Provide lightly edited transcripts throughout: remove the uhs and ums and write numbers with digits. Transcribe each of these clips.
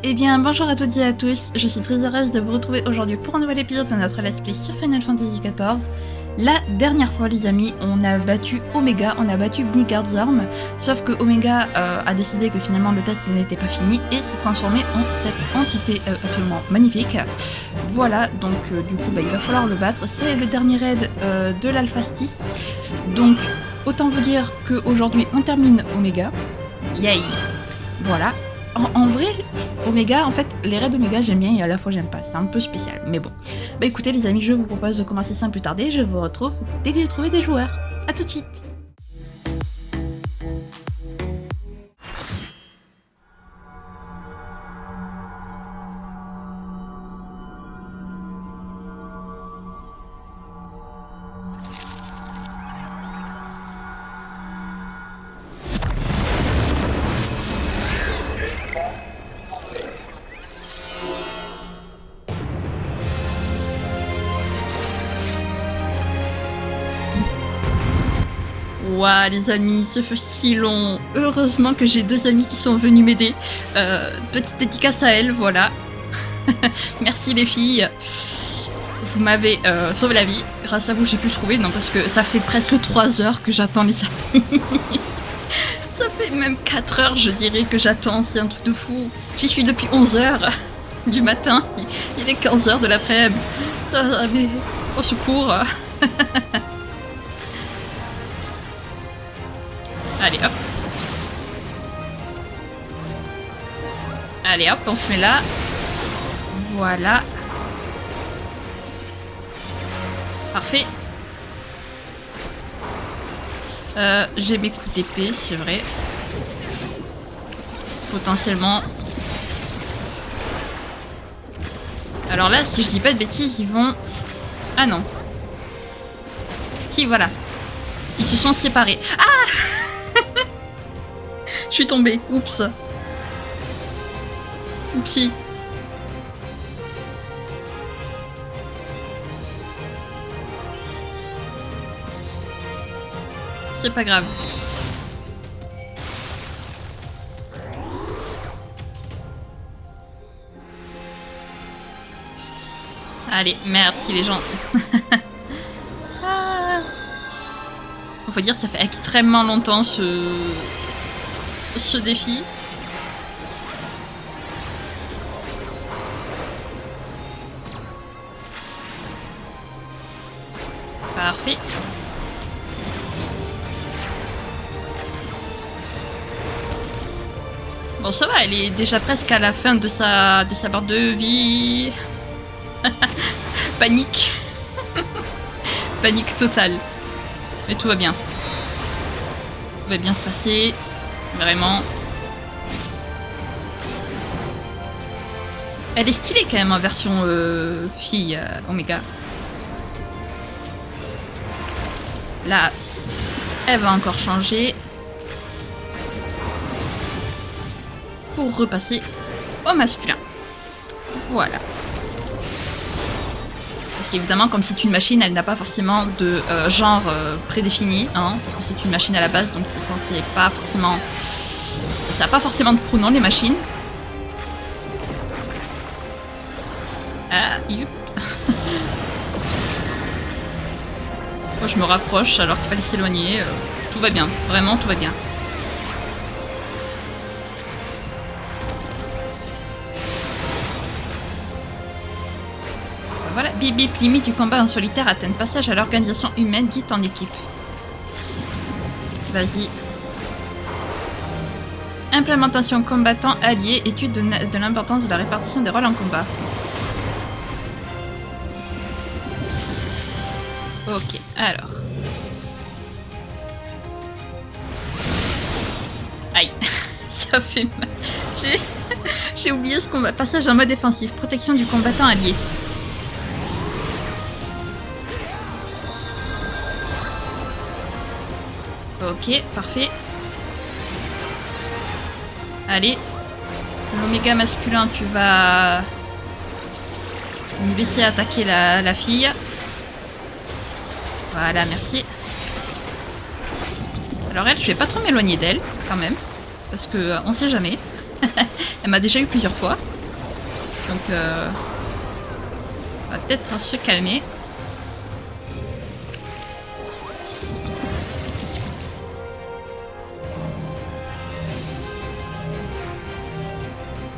Eh bien, bonjour à toutes et à tous, je suis très heureuse de vous retrouver aujourd'hui pour un nouvel épisode de notre let's play sur Final Fantasy XIV. La dernière fois, les amis, on a battu Omega, on a battu Blizzardsorm, sauf que Omega a décidé que finalement le test n'était pas fini et s'est transformé en cette entité absolument magnifique. Voilà, donc du coup, il va falloir le battre. C'est le dernier raid de l'Alphastis, donc autant vous dire qu'aujourd'hui on termine Omega. Yay! Voilà. En vrai, Omega, en fait, les raids Omega j'aime bien et à la fois j'aime pas, c'est un peu spécial, mais bon. Bah écoutez les amis, je vous propose de commencer sans plus tarder, je vous retrouve dès que j'ai trouvé des joueurs. A tout de suite. Ouah les amis, ce fut si long. Heureusement que j'ai deux amis qui sont venus m'aider. Petite dédicace à elles, voilà. Merci les filles. Vous m'avez sauvé la vie. Grâce à vous, j'ai pu trouver. Non, parce que ça fait presque 3 heures que j'attends les amis. Ça fait même 4 heures, je dirais, que j'attends. C'est un truc de fou. J'y suis depuis 11 heures du matin. Il est 15 heures de l'après-midi. Mais au secours. Allez hop. Allez hop, on se met là. Voilà. Parfait. J'ai mes coups d'épée, c'est vrai. Potentiellement. Alors là, si je dis pas de bêtises, ils vont... Ah non. Si, voilà. Ils se sont séparés. Ah! Je suis tombée. Oups. Oupsie. C'est pas grave. Allez, merci les gens. Faut dire, ça fait extrêmement longtemps ce défi. Parfait. Bon, ça va, elle est déjà presque à la fin de sa barre de vie. Panique. Panique totale. Mais tout va bien. Tout va bien se passer. Vraiment. Elle est stylée quand même en version fille Omega. Là, elle va encore changer. Pour repasser au masculin. Voilà. Parce qu'évidemment, comme c'est une machine, elle n'a pas forcément de genre prédéfini, hein, parce que c'est une machine à la base, donc c'est censé pas forcément... Ça n'a pas forcément de pronom, les machines. Ah, youp. Moi, je me rapproche alors qu'il fallait s'éloigner. Tout va bien, vraiment tout va bien. Voilà, bip bip, limite du combat en solitaire atteint passage à l'organisation humaine dite en équipe. Vas-y. Implémentation combattant allié, étude de l'importance de la répartition des rôles en combat. Ok, alors. Aïe, ça fait mal. J'ai oublié ce combat. Passage en mode défensif, protection du combattant allié. Ok, parfait. Allez. L'oméga masculin, tu vas me laisser attaquer la fille. Voilà, merci. Alors elle, je vais pas trop m'éloigner d'elle, quand même. Parce que on sait jamais. Elle m'a déjà eu plusieurs fois. Donc, on va peut-être se calmer.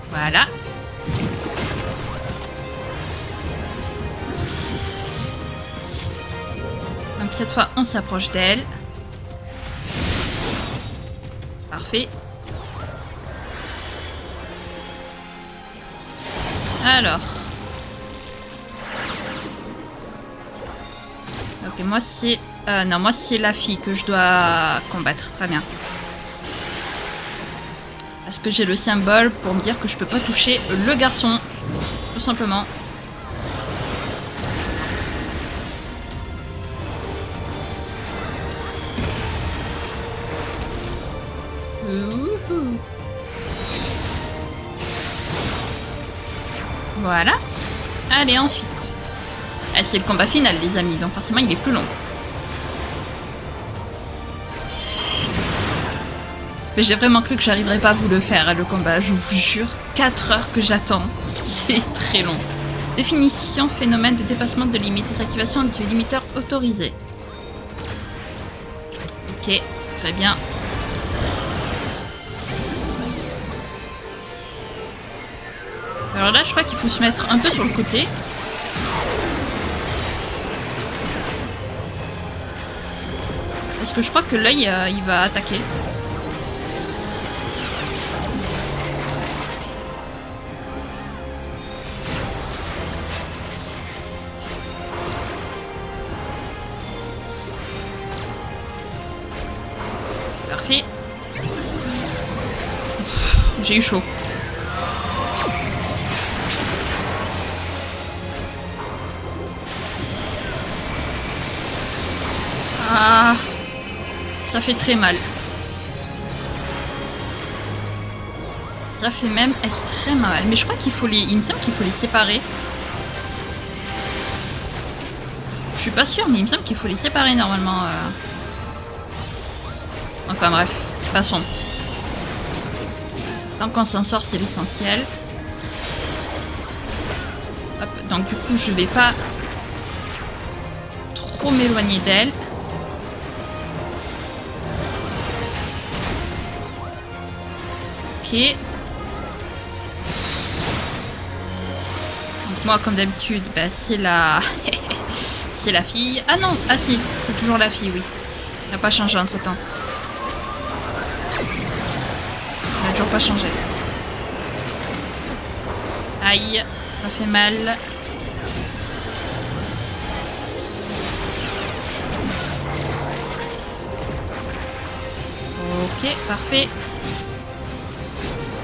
Voilà. Donc cette fois, on s'approche d'elle. Parfait. Alors. Ok, moi c'est... non, moi c'est la fille que je dois combattre. Très bien. Parce que j'ai le symbole pour me dire que je peux pas toucher le garçon. Tout simplement. Ouhou. Voilà. Allez, ensuite. Ah, c'est le combat final, les amis. Donc forcément, il est plus long. Mais j'ai vraiment cru que j'arriverais pas à vous le faire, le combat. Je vous jure, 4 heures que j'attends. C'est très long. Définition, phénomène de dépassement de limite. Désactivation du limiteur autorisé. Ok, très bien. Alors là, je crois qu'il faut se mettre un peu sur le côté. Parce que je crois que l'œil, il va attaquer. Parfait. J'ai eu chaud. Ah, ça fait très mal. Ça fait même extrêmement mal. Mais je crois qu'il faut les... Il me semble qu'il faut les séparer. Je suis pas sûre, mais il me semble qu'il faut les séparer normalement. Enfin bref, passons. Tant qu'on s'en sort, c'est l'essentiel. Hop, donc du coup, je vais pas trop m'éloigner d'elle. Ok. Donc moi, comme d'habitude, bah, c'est la... c'est la fille. Ah non, ah si, c'est toujours la fille, oui. Ça n'a pas changé entre-temps. Ça n'a toujours pas changé. Aïe, ça fait mal. Ok, parfait.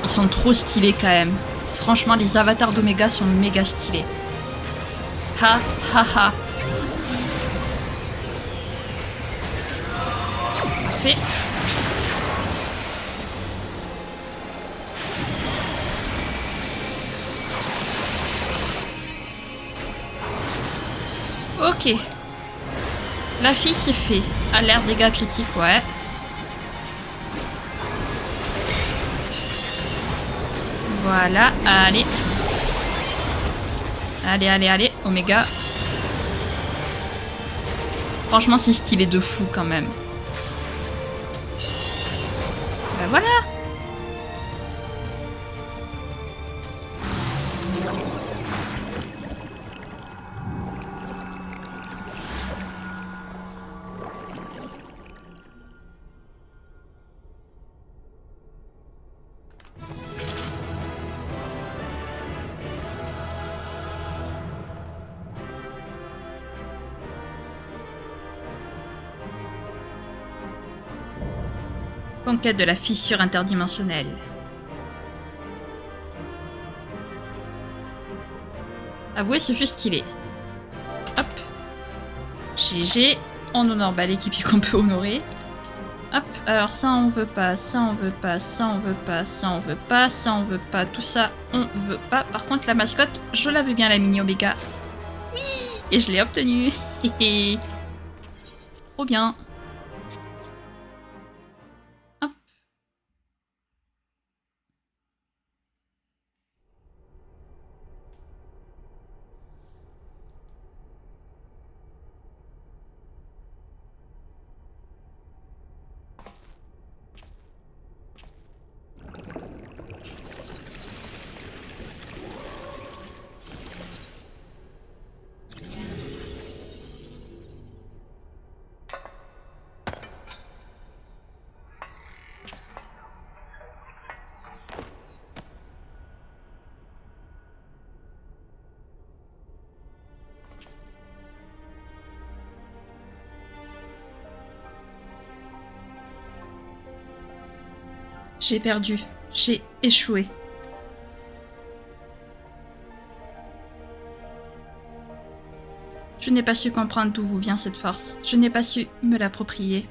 Ils sont trop stylés quand même. Franchement, les avatars d'Oméga sont méga stylés. Ha ha ha. Parfait. Ok. La fille c'est fait. Alerte dégâts critiques, ouais. Voilà, allez. Allez, allez, allez, Oméga. Franchement, c'est stylé de fou quand même. Ben voilà. Conquête de la fissure interdimensionnelle. Avouez, ce fut stylé. Hop. GG. On honore l'équipe qu'on peut honorer. Hop. Alors ça on veut pas, ça on veut pas, ça on veut pas, ça on veut pas, ça on veut pas, tout ça on veut pas. Par contre la mascotte, je la veux bien, la mini Oméga. Oui. Et je l'ai obtenue. Trop bien. J'ai perdu. J'ai échoué. Je n'ai pas su comprendre d'où vous vient cette force. Je n'ai pas su me l'approprier.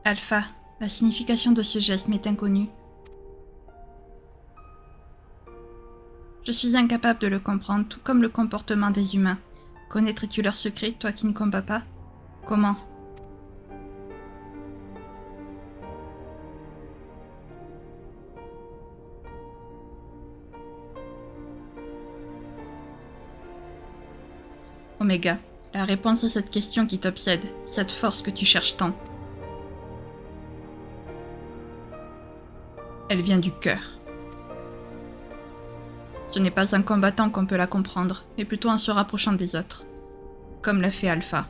Alpha, la signification de ce geste m'est inconnue. Je suis incapable de le comprendre, tout comme le comportement des humains. Connaîtrais-tu leur secret, toi qui ne combats pas? Comment? Oméga, la réponse à cette question qui t'obsède, cette force que tu cherches tant. Elle vient du cœur. Ce n'est pas en combattant qu'on peut la comprendre, mais plutôt en se rapprochant des autres, comme l'a fait Alpha.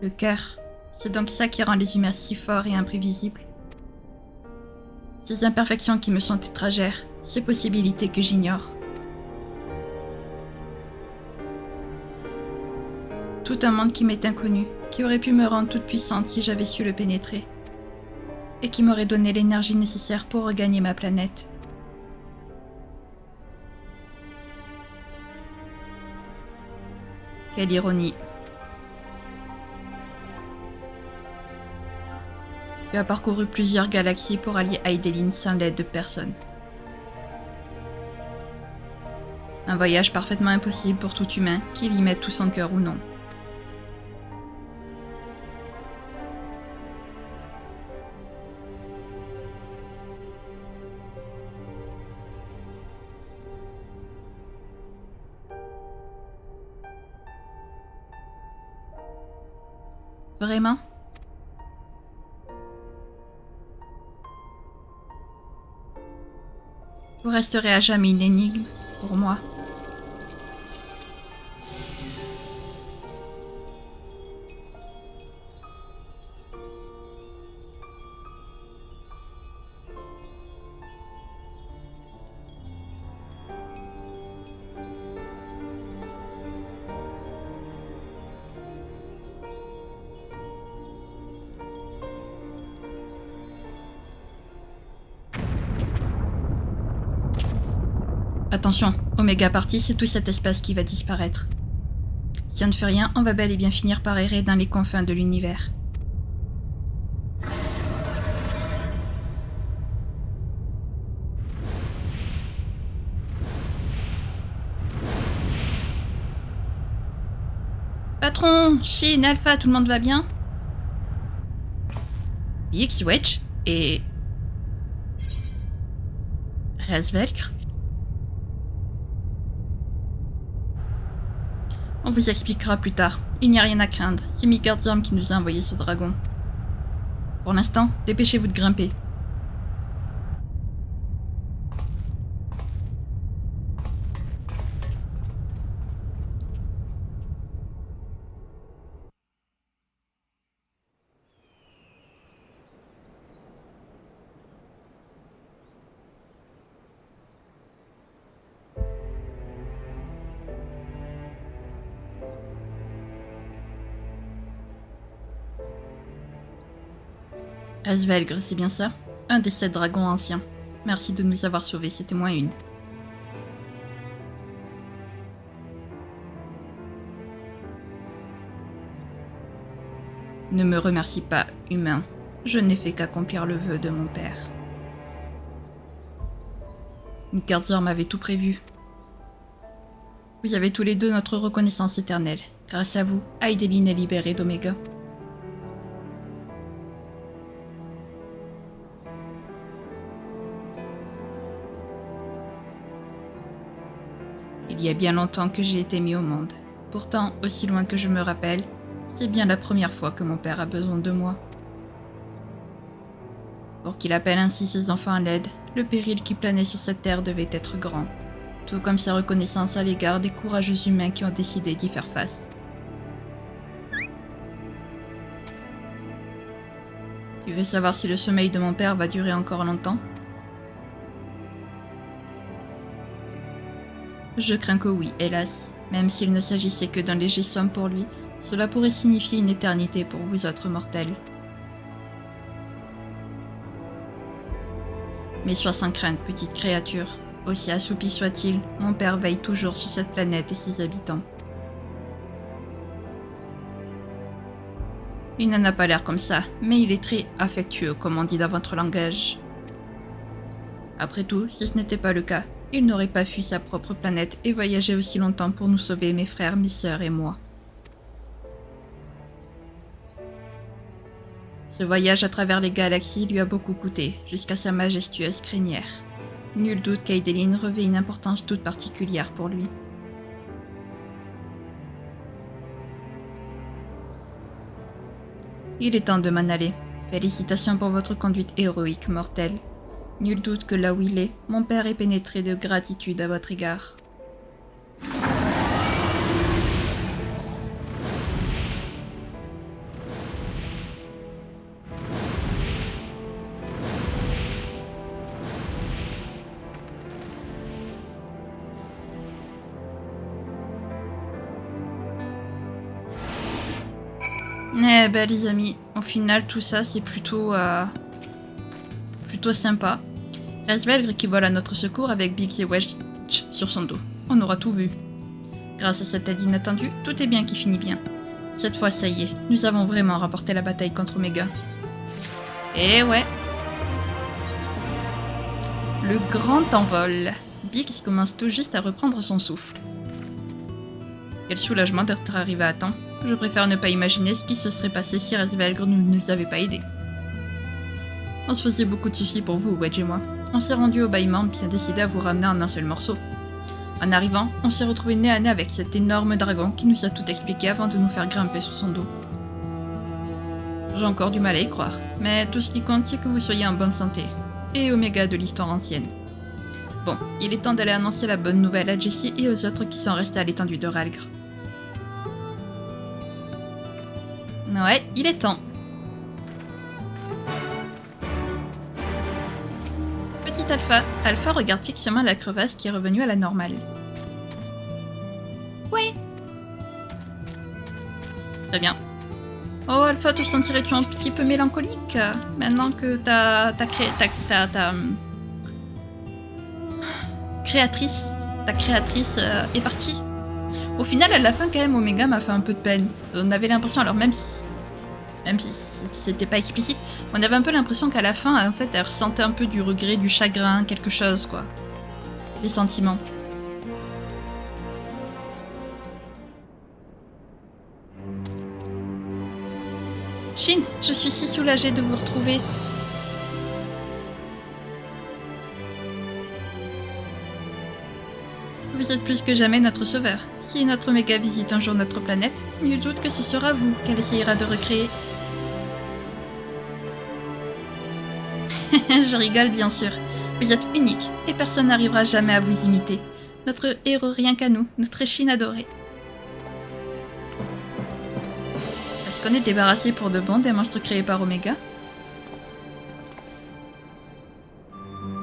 Le cœur, c'est donc ça qui rend les humains si forts et imprévisibles. Ces imperfections qui me sont étrangères, ces possibilités que j'ignore. Tout un monde qui m'est inconnu, qui aurait pu me rendre toute puissante si j'avais su le pénétrer, et qui m'aurait donné l'énergie nécessaire pour regagner ma planète. Quelle ironie. Tu as parcouru plusieurs galaxies pour allier Hydaelyn sans l'aide de personne. Un voyage parfaitement impossible pour tout humain, qu'il y mette tout son cœur ou non. Vraiment? Vous resterez à jamais une énigme pour moi. Attention, Oméga parti, c'est tout cet espace qui va disparaître. Si on ne fait rien, on va bel et bien finir par errer dans les confins de l'univers. Patron, Shin, Alpha, tout le monde va bien? Bix, Wedge et... Resvelkr. On vous expliquera plus tard. Il n'y a rien à craindre. C'est Migardium qui nous a envoyé ce dragon. Pour l'instant, dépêchez-vous de grimper. Resvelgr, c'est bien ça? Un des 7 dragons anciens. Merci de nous avoir sauvés, c'était moins une. Ne me remercie pas, humain. Je n'ai fait qu'accomplir le vœu de mon père. Migardium avait tout prévu. Vous avez tous les deux notre reconnaissance éternelle. Grâce à vous, Hydaelyn est libérée d'Oméga. Il y a bien longtemps que j'ai été mis au monde. Pourtant, aussi loin que je me rappelle, c'est bien la première fois que mon père a besoin de moi. Pour qu'il appelle ainsi ses enfants à l'aide, le péril qui planait sur cette terre devait être grand, tout comme sa reconnaissance à l'égard des courageux humains qui ont décidé d'y faire face. Tu veux savoir si le sommeil de mon père va durer encore longtemps? Je crains que oui, hélas. Même s'il ne s'agissait que d'un léger somme pour lui, cela pourrait signifier une éternité pour vous autres mortels. Mais sois sans crainte, petite créature. Aussi assoupi soit-il, mon père veille toujours sur cette planète et ses habitants. Il n'en a pas l'air comme ça, mais il est très affectueux, comme on dit dans votre langage. Après tout, si ce n'était pas le cas, il n'aurait pas fui sa propre planète et voyagé aussi longtemps pour nous sauver, mes frères, mes sœurs et moi. Ce voyage à travers les galaxies lui a beaucoup coûté, jusqu'à sa majestueuse crinière. Nul doute qu'Aideline revêt une importance toute particulière pour lui. Il est temps de m'en aller. Félicitations pour votre conduite héroïque, mortelle. Nul doute que là où il est, mon père est pénétré de gratitude à votre égard. Eh ben les amis, au final tout ça c'est plutôt sympa. Resvelgr qui vole à notre secours avec Biggs et Wedge sur son dos. On aura tout vu. Grâce à cette aide inattendue, tout est bien qui finit bien. Cette fois ça y est, nous avons vraiment remporté la bataille contre Omega. Et ouais. Le grand envol. Biggs commence tout juste à reprendre son souffle. Quel soulagement d'être arrivé à temps. Je préfère ne pas imaginer ce qui se serait passé si Resvelgr ne nous avait pas aidés. On se faisait beaucoup de soucis pour vous, Wedge et moi. On s'est rendu au bâillement puis a décidé à vous ramener en un seul morceau. En arrivant, on s'est retrouvé nez à nez avec cet énorme dragon qui nous a tout expliqué avant de nous faire grimper sur son dos. J'ai encore du mal à y croire, mais tout ce qui compte c'est que vous soyez en bonne santé. Et Oméga de l'histoire ancienne. Bon, il est temps d'aller annoncer la bonne nouvelle à Jessie et aux autres qui sont restés à l'étendue de Ralgr. Ouais, il est temps. Petit Alpha. Alpha regarde fixement la crevasse qui est revenue à la normale. Ouais. Très bien. Oh Alpha, te sentirais-tu un petit peu mélancolique maintenant que ta créatrice est partie? Au final, à la fin, quand même, Oméga m'a fait un peu de peine. On avait l'impression, alors même si c'était pas explicite, on avait un peu l'impression qu'à la fin, en fait, elle ressentait un peu du regret, du chagrin, quelque chose, quoi. Des sentiments. Shin, je suis si soulagée de vous retrouver. Vous êtes plus que jamais notre sauveur. Si notre Oméga visite un jour notre planète, nul doute que ce sera vous qu'elle essayera de recréer. Je rigole bien sûr. Vous êtes unique et personne n'arrivera jamais à vous imiter. Notre héros rien qu'à nous, notre Shin adoré. Est-ce qu'on est débarrassé pour de bon des monstres créés par Oméga?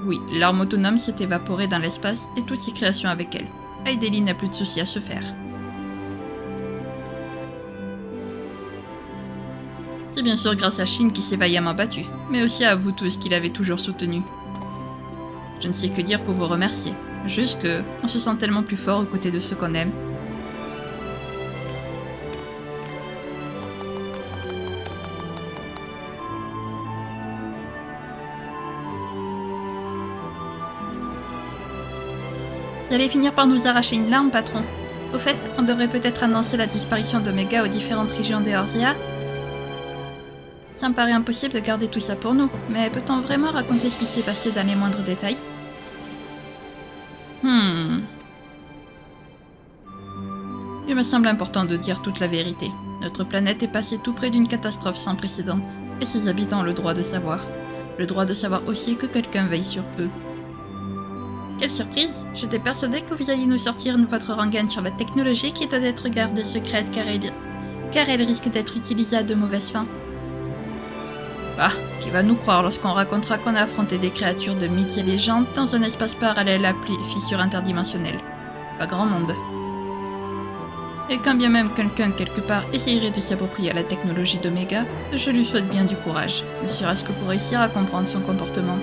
Oui, l'arme autonome s'est évaporée dans l'espace et toutes ses créations avec elle. Aideline n'a plus de soucis à se faire. C'est bien sûr grâce à Shin qui s'est vaillamment battu, mais aussi à vous tous qui l'avez toujours soutenu. Je ne sais que dire pour vous remercier, juste que on se sent tellement plus fort aux côtés de ceux qu'on aime. Vous allez finir par nous arracher une larme, patron. Au fait, on devrait peut-être annoncer la disparition d'Oméga aux différentes régions d'Eorzea. Ça me paraît impossible de garder tout ça pour nous, mais peut-on vraiment raconter ce qui s'est passé dans les moindres détails? Il me semble important de dire toute la vérité. Notre planète est passée tout près d'une catastrophe sans précédent, et ses habitants ont le droit de savoir. le droit de savoir aussi que quelqu'un veille sur eux. Quelle surprise! J'étais persuadée que vous alliez nous sortir votre rengaine sur la technologie qui doit être gardée secrète car elle risque d'être utilisée à de mauvaises fins. Ah, qui va nous croire lorsqu'on racontera qu'on a affronté des créatures de mythes et légendes dans un espace parallèle appelé fissure interdimensionnelle. Pas grand monde. Et quand bien même quelqu'un quelque part essayerait de s'approprier à la technologie d'Oméga, je lui souhaite bien du courage, ne serait-ce que pour réussir à comprendre son comportement.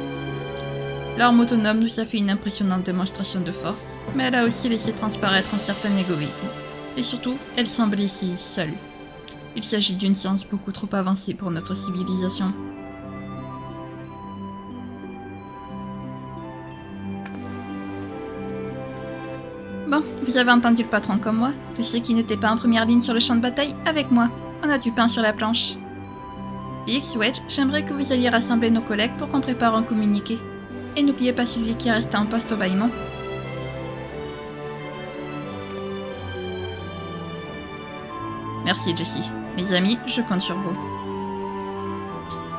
L'arme autonome nous a fait une impressionnante démonstration de force, mais elle a aussi laissé transparaître un certain égoïsme. Et surtout, elle semble ici seule. Il s'agit d'une science beaucoup trop avancée pour notre civilisation. Bon, vous avez entendu le patron comme moi. Tous ceux qui n'étaient pas en première ligne sur le champ de bataille, avec moi. On a du pain sur la planche. Biggs, Wedge, j'aimerais que vous alliez rassembler nos collègues pour qu'on prépare un communiqué. Et n'oubliez pas celui qui est resté en poste au bâillement. Merci, Jessie. Mes amis, je compte sur vous.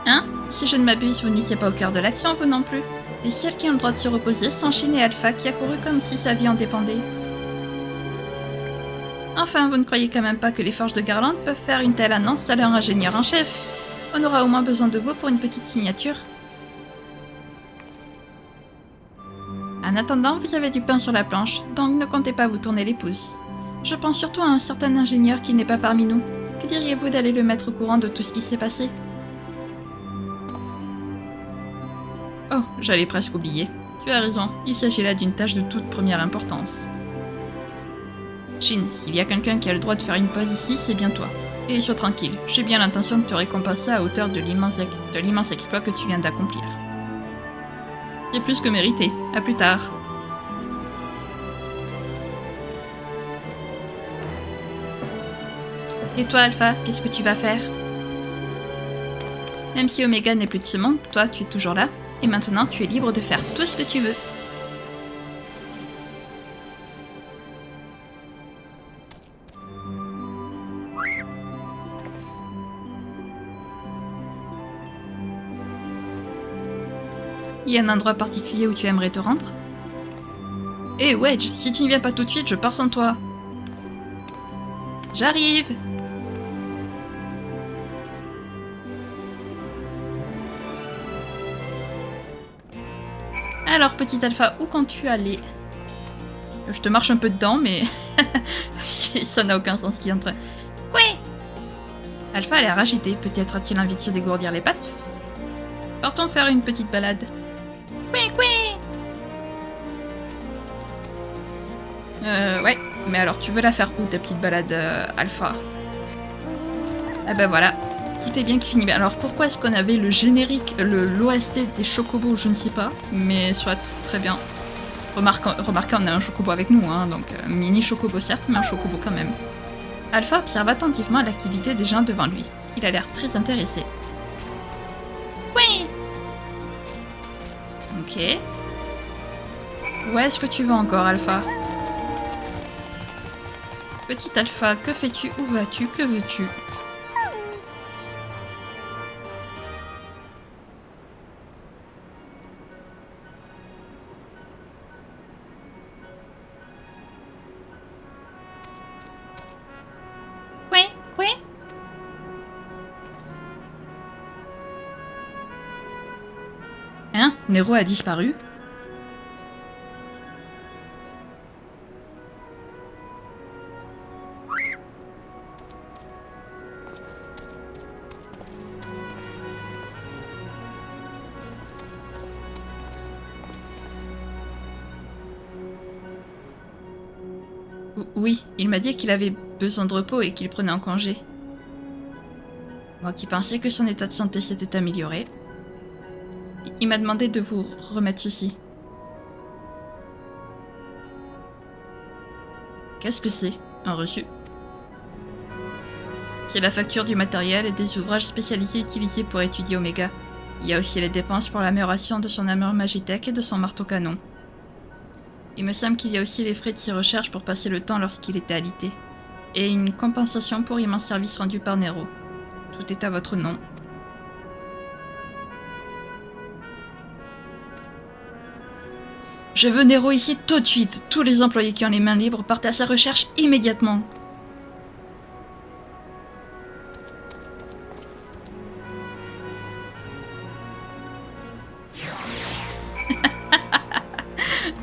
Hein? Si je ne m'abuse, vous n'étiez pas au cœur de l'action, vous non plus. Les seuls qui ont le droit de se reposer sont Shin et Alpha qui a couru comme si sa vie en dépendait. Enfin, vous ne croyez quand même pas que les forges de Garland peuvent faire une telle annonce à leur ingénieur en chef? On aura au moins besoin de vous pour une petite signature. En attendant, vous avez du pain sur la planche, donc ne comptez pas vous tourner les pouces. Je pense surtout à un certain ingénieur qui n'est pas parmi nous. Que diriez-vous d'aller le mettre au courant de tout ce qui s'est passé? Oh, j'allais presque oublier. Tu as raison, il s'agit là d'une tâche de toute première importance. Shin, s'il y a quelqu'un qui a le droit de faire une pause ici, c'est bien toi. Et sois tranquille, j'ai bien l'intention de te récompenser à hauteur de l'immense exploit que tu viens d'accomplir. C'est plus que mérité, à plus tard. Et toi, Alpha, qu'est-ce que tu vas faire? Même si Oméga n'est plus de ce monde, toi, tu es toujours là. Et maintenant, tu es libre de faire tout ce que tu veux. Il y a un endroit particulier où tu aimerais te rendre? Hé, Wedge, si tu ne viens pas tout de suite, je pars sans toi. J'arrive! Alors, petit Alpha, où comptes-tu aller? Je te marche un peu dedans, mais ça n'a aucun sens qui entre. Quoi? Alpha a l'air agité, peut-être a-t-il envie de se dégourdir les pattes? Partons faire une petite balade. Ouais, mais alors tu veux la faire où ta petite balade, Alpha? Ah ben voilà, tout est bien qui finit bien. Alors pourquoi est-ce qu'on avait le générique, l'OST des chocobos, je ne sais pas, mais soit, très bien. Remarquez, on a un chocobo avec nous, hein, donc mini chocobo certes, mais un chocobo quand même. Alpha observe attentivement l'activité des gens devant lui. Il a l'air très intéressé. Oui. Ok. Où est-ce que tu vas encore, Alpha? Petit Alpha, que fais-tu? Où vas-tu? Que veux-tu? Quoi? Hein? Nero a disparu? Oui, il m'a dit qu'il avait besoin de repos et qu'il prenait un congé. Moi qui pensais que son état de santé s'était amélioré. Il m'a demandé de vous remettre ceci. Qu'est-ce que c'est? Un reçu? C'est la facture du matériel et des ouvrages spécialisés utilisés pour étudier Oméga. Il y a aussi les dépenses pour l'amélioration de son armure Magitech et de son marteau-canon. Il me semble qu'il y a aussi les frais de ses recherches pour passer le temps lorsqu'il était alité. Et une compensation pour immense service rendu par Nero. Tout est à votre nom. Je veux Nero ici tout de suite. Tous les employés qui ont les mains libres partent à sa recherche immédiatement.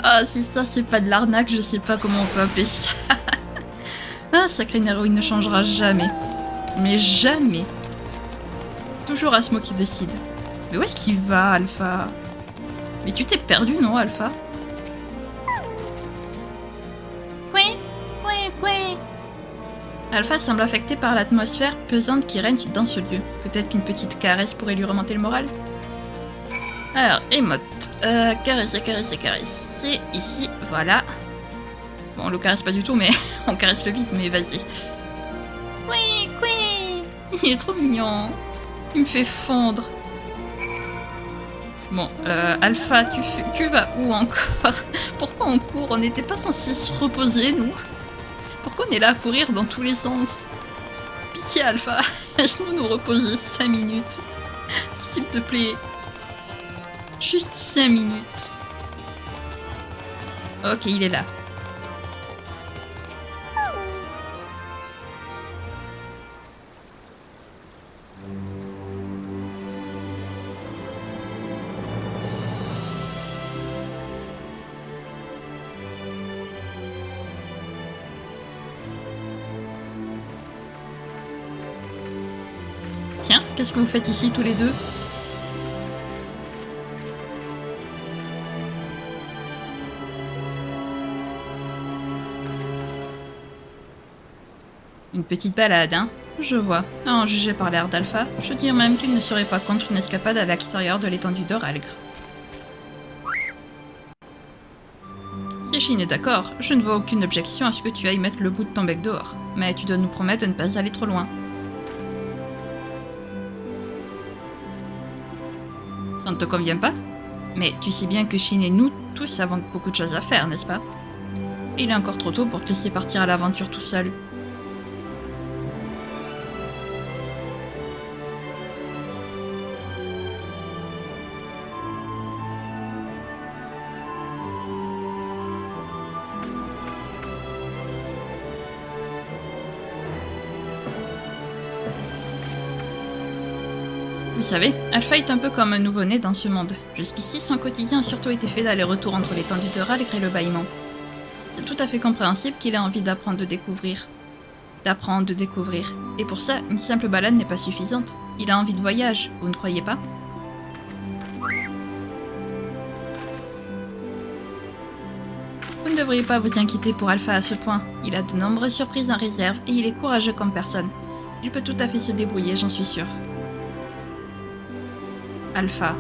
Ah, si ça c'est pas de l'arnaque, je sais pas comment on peut appeler ça. Ah, sacré Nero, il ne changera jamais. Mais jamais. Toujours Asmo qui décide. Mais où est-ce qu'il va, Alpha? Mais tu t'es perdu, non, Alpha? Alpha semble affecté par l'atmosphère pesante qui règne dans ce lieu. Peut-être qu'une petite caresse pourrait lui remonter le moral? Alors, émote. Caresser, caresser, caresser. Ici, voilà. Bon, on le caresse pas du tout, mais on caresse le vide, mais vas-y. Il est trop mignon. Il me fait fondre. Bon, Alpha, tu vas où encore? Pourquoi on court? On n'était pas censé se reposer, nous? Pourquoi on est là à courir dans tous les sens? Pitié, Alpha, laisse-nous nous reposer 5 minutes. S'il te plaît. Juste 5 minutes. Ok, il est là. Tiens, qu'est-ce que vous faites ici tous les deux? Une petite balade, hein? Je vois. À en juger par l'air d'Alpha, je dirais même qu'il ne serait pas contre une escapade à l'extérieur de l'étendue de Ralgr. Si Shin est d'accord, je ne vois aucune objection à ce que tu ailles mettre le bout de ton bec dehors. Mais tu dois nous promettre de ne pas aller trop loin. Ça ne te convient pas? Mais tu sais bien que Shin et nous tous avons beaucoup de choses à faire, n'est-ce pas? Il est encore trop tôt pour te laisser partir à l'aventure tout seul. Vous savez, Alpha est un peu comme un nouveau-né dans ce monde. Jusqu'ici, son quotidien a surtout été fait d'aller-retour entre l'étendue de Ralgr et le bâillement. C'est tout à fait compréhensible qu'il ait envie d'apprendre de découvrir. Et pour ça, une simple balade n'est pas suffisante. Il a envie de voyage, vous ne croyez pas? Vous ne devriez pas vous inquiéter pour Alpha à ce point. Il a de nombreuses surprises en réserve et il est courageux comme personne. Il peut tout à fait se débrouiller, j'en suis sûre. Alpha.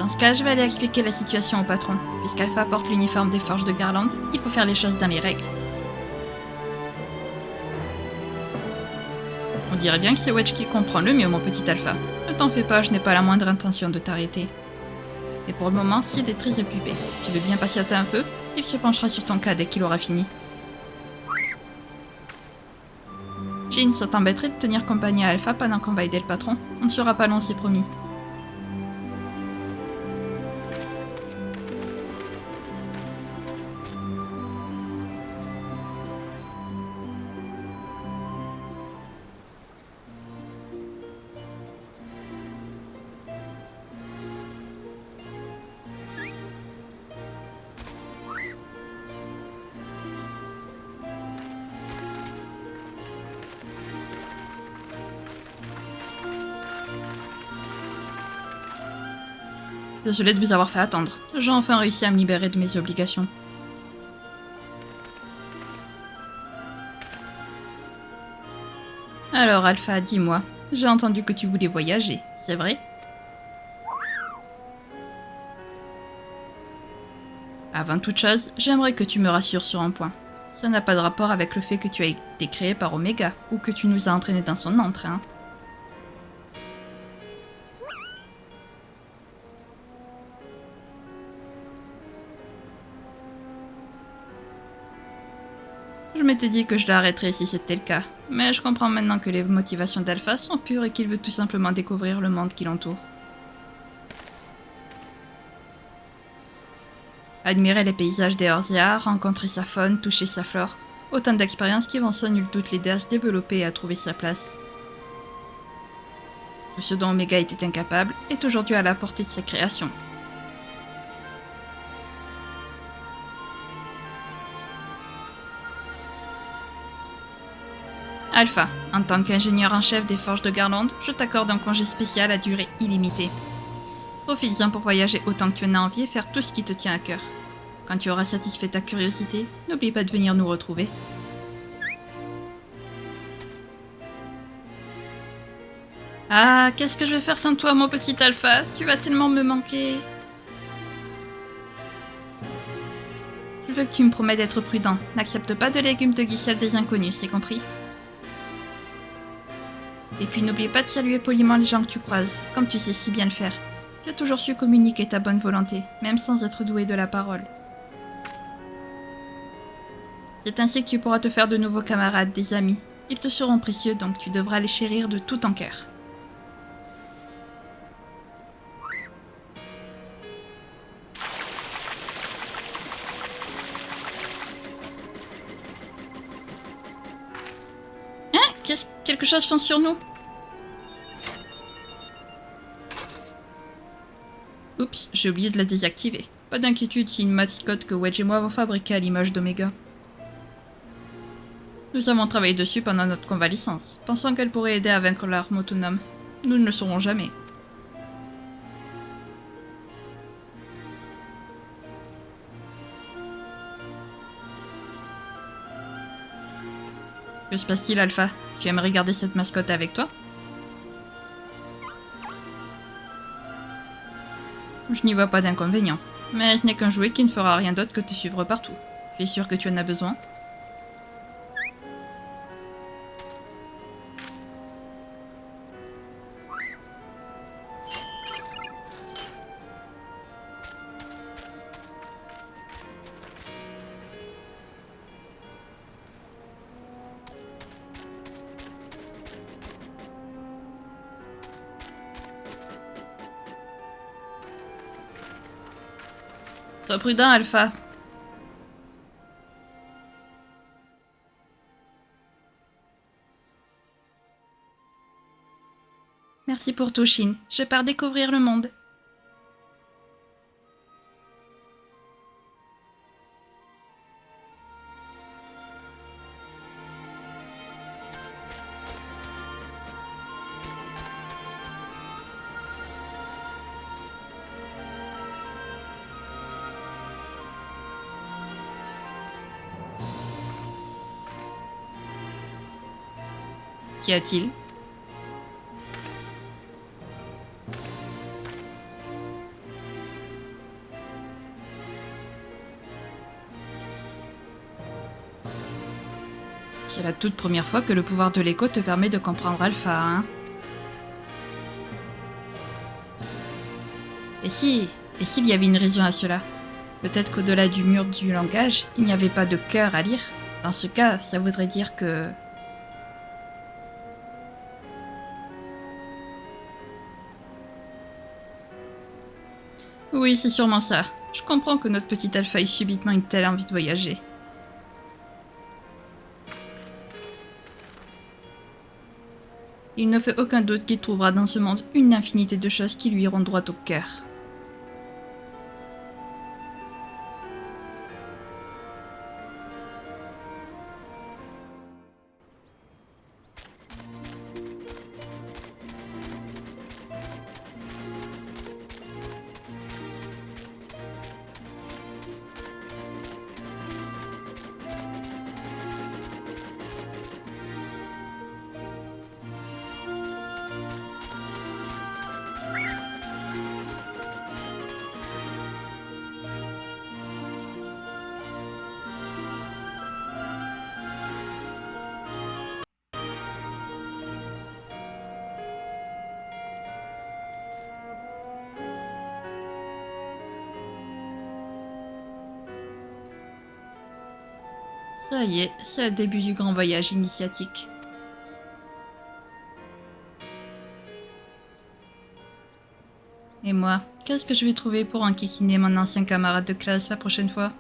Dans ce cas, je vais aller expliquer la situation au patron. Puisqu'Alpha porte l'uniforme des forges de Garland, il faut faire les choses dans les règles. On dirait bien que c'est Wedge qui comprend le mieux, mon petit Alpha. Ne t'en fais pas, je n'ai pas la moindre intention de t'arrêter. Et pour le moment, Sid est très occupé. Tu veux bien patienter un peu? Il se penchera sur ton cas dès qu'il aura fini. Shin, ça t'embêterait de tenir compagnie à Alpha pendant qu'on va aider le patron? On ne sera pas long, c'est promis. Désolée de vous avoir fait attendre. J'ai enfin réussi à me libérer de mes obligations. Alors Alpha, dis-moi, j'ai entendu que tu voulais voyager, c'est vrai? Avant toute chose, j'aimerais que tu me rassures sur un point. Ça n'a pas de rapport avec le fait que tu as été créé par Omega, ou que tu nous as entraînés dans son antre, hein. Je Je m'étais dit que je l'arrêterais si c'était le cas, mais je comprends maintenant que les motivations d'Alpha sont pures et qu'il veut tout simplement découvrir le monde qui l'entoure. Admirer les paysages des Eorzea, rencontrer sa faune, toucher sa flore, autant d'expériences qui vont sans nul doute l'aider à se développer et à trouver sa place. Tout ce dont Omega était incapable est aujourd'hui à la portée de sa création. Alpha, en tant qu'ingénieur en chef des forges de Garland, je t'accorde un congé spécial à durée illimitée. Profites-en pour voyager autant que tu en as envie et faire tout ce qui te tient à cœur. Quand tu auras satisfait ta curiosité, n'oublie pas de venir nous retrouver. Ah, qu'est-ce que je vais faire sans toi, mon petit Alpha? Tu vas tellement me manquer. Je veux que tu me promets d'être prudent. N'accepte pas de légumes de guicelle des inconnus, c'est compris? Et puis n'oublie pas de saluer poliment les gens que tu croises, comme tu sais si bien le faire. Tu as toujours su communiquer ta bonne volonté, même sans être doué de la parole. C'est ainsi que tu pourras te faire de nouveaux camarades, des amis. Ils te seront précieux, donc tu devras les chérir de tout ton cœur. Hein? Qu'est-ce que quelque chose fonce sur nous? Oups, j'ai oublié de la désactiver. Pas d'inquiétude, c'est une mascotte que Wedge et moi avons fabriquée à l'image d'Omega. Nous avons travaillé dessus pendant notre convalescence, pensant qu'elle pourrait aider à vaincre l'arme autonome. Nous ne le saurons jamais. Que se passe-t-il, Alpha? Tu aimerais garder cette mascotte avec toi? Je n'y vois pas d'inconvénient, mais ce n'est qu'un jouet qui ne fera rien d'autre que te suivre partout. Tu es sûr que tu en as besoin? Sois prudent, Alpha. Merci pour tout, Shin. Je pars découvrir le monde. Qu'y a-t-il? C'est la toute première fois que le pouvoir de l'écho te permet de comprendre Alpha, hein? Et s'il y avait une raison à cela? Peut-être qu'au-delà du mur du langage, il n'y avait pas de cœur à lire. Dans ce cas, ça voudrait dire que... Oui, c'est sûrement ça. Je comprends que notre petit Alpha ait subitement une telle envie de voyager. Il ne fait aucun doute qu'il trouvera dans ce monde une infinité de choses qui lui iront droit au cœur. Ça y est, c'est le début du grand voyage initiatique. Et moi, qu'est-ce que je vais trouver pour enquiquiner mon ancien camarade de classe la prochaine fois?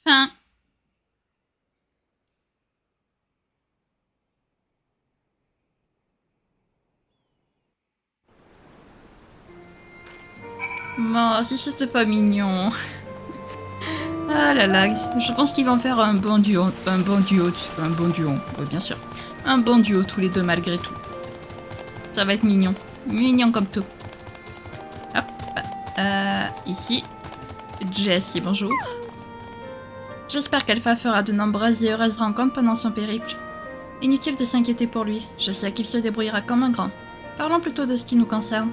Fin. Bon, si c'était pas mignon. Ah là là, je pense qu'ils vont faire un bon duo, oui, bien sûr. Un bon duo tous les deux malgré tout. Ça va être mignon, mignon comme tout. Hop, ici, Jessie, bonjour. J'espère qu'Alpha fera de nombreuses et heureuses rencontres pendant son périple. Inutile de s'inquiéter pour lui, je sais qu'il se débrouillera comme un grand. Parlons plutôt de ce qui nous concerne.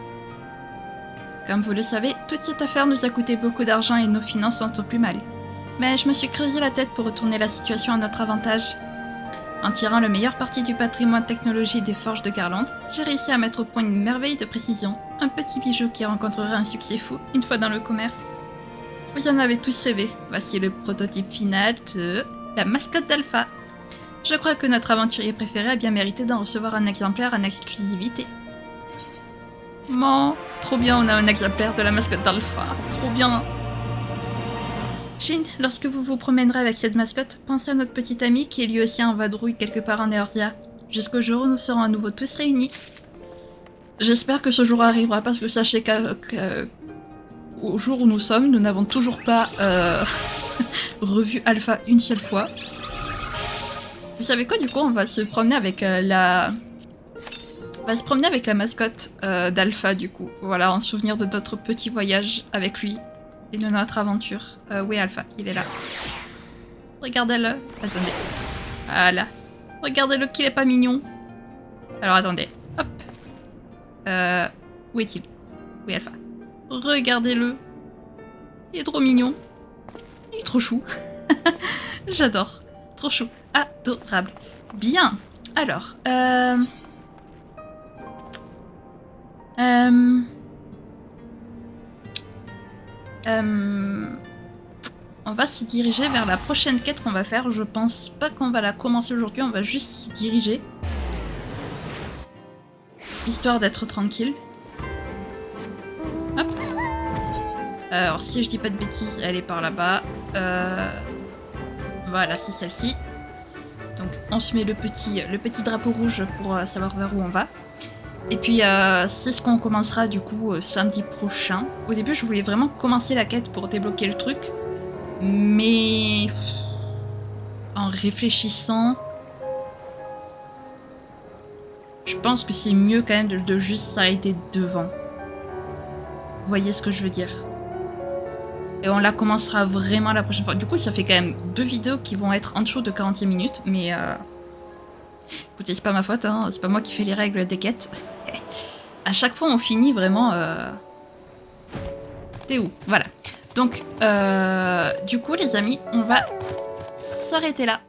Comme vous le savez, toute cette affaire nous a coûté beaucoup d'argent et nos finances sont au plus mal. Mais je me suis creusé la tête pour retourner la situation à notre avantage. En tirant le meilleur parti du patrimoine technologie des forges de Garland, j'ai réussi à mettre au point une merveille de précision, un petit bijou qui rencontrerait un succès fou une fois dans le commerce. Vous en avez tous rêvé, voici le prototype final de la mascotte d'Alpha. Je crois que notre aventurier préféré a bien mérité d'en recevoir un exemplaire en exclusivité. Bon, trop bien, on a un exemplaire de la mascotte d'Alpha, trop bien. Shin, lorsque vous vous promènerez avec cette mascotte, pensez à notre petit ami qui est lui aussi en vadrouille quelque part en Eorzea, jusqu'au jour où nous serons à nouveau tous réunis. J'espère que ce jour arrivera parce que sachez qu'au jour où nous sommes, nous n'avons toujours pas revu Alpha une seule fois. Vous savez quoi, du coup, on va se promener avec On va se promener avec la mascotte d'Alpha, du coup. Voilà, en souvenir de notre petit voyage avec lui et de notre aventure. Oui, Alpha, il est là. Regardez-le. Attendez. Voilà. Regardez-le qu'il est pas mignon. Alors, attendez. Hop. Où est-il? Oui, Alpha. Regardez-le. Il est trop mignon. Il est trop chou. J'adore. Trop chou. Adorable. Bien. Alors, on va se diriger vers la prochaine quête qu'on va faire. Je pense pas qu'on va la commencer aujourd'hui, on va juste s'y diriger. Histoire d'être tranquille. Hop. Alors si je dis pas de bêtises, elle est par là-bas. Voilà, c'est celle-ci. Donc on se met le petit drapeau rouge pour savoir vers où on va. Et puis c'est ce qu'on commencera du coup samedi prochain. Au début je voulais vraiment commencer la quête pour débloquer le truc. Mais en réfléchissant, je pense que c'est mieux quand même de juste s'arrêter devant. Vous voyez ce que je veux dire? Et on la commencera vraiment la prochaine fois. Du coup ça fait quand même 2 vidéos qui vont être en dessous de 45 minutes. Mais écoutez, c'est pas ma faute, hein. C'est pas moi qui fais les règles des quêtes. À chaque fois on finit vraiment... T'es où? Voilà. Donc, du coup, les amis, on va s'arrêter là.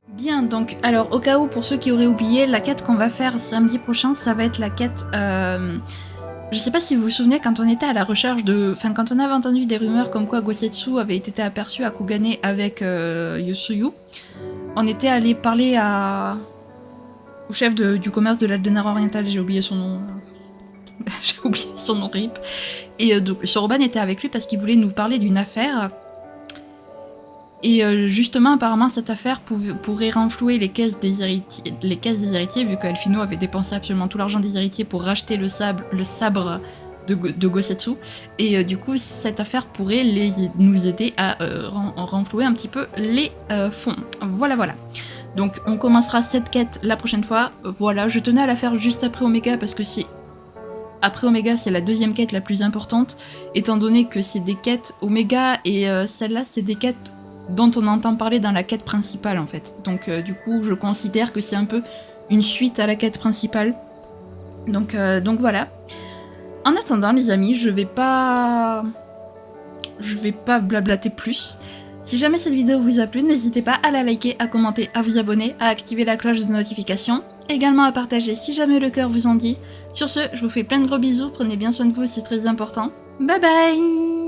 Bien, donc, alors, au cas où, pour ceux qui auraient oublié, la quête qu'on va faire samedi prochain, ça va être la quête... je sais pas si vous vous souvenez, quand on était à la recherche de... Enfin, quand on avait entendu des rumeurs comme quoi Gosetsu avait été aperçu à Kugane avec Yusuyu, on était allé parler au chef du commerce de l'Aldenar oriental, j'ai oublié son nom... j'ai oublié son nom, rip. Et donc, Soroban était avec lui parce qu'il voulait nous parler d'une affaire. Et justement, apparemment, cette affaire pourrait renflouer les caisses des héritiers, vu qu'Elfino avait dépensé absolument tout l'argent des héritiers pour racheter le sabre de Gosetsu. Et du coup, cette affaire pourrait nous aider à renflouer un petit peu les fonds. Voilà, voilà. Donc, on commencera cette quête la prochaine fois. Voilà, je tenais à la faire juste après Omega parce que après Omega, c'est la deuxième quête la plus importante, étant donné que c'est des quêtes Omega et celle-là, c'est des quêtes dont on entend parler dans la quête principale en fait. Donc du coup, je considère que c'est un peu une suite à la quête principale. Donc voilà. En attendant, les amis, je vais pas blablater plus. Si jamais cette vidéo vous a plu, n'hésitez pas à la liker, à commenter, à vous abonner, à activer la cloche de notification. Également à partager si jamais le cœur vous en dit. Sur ce, je vous fais plein de gros bisous, prenez bien soin de vous, c'est très important. Bye bye!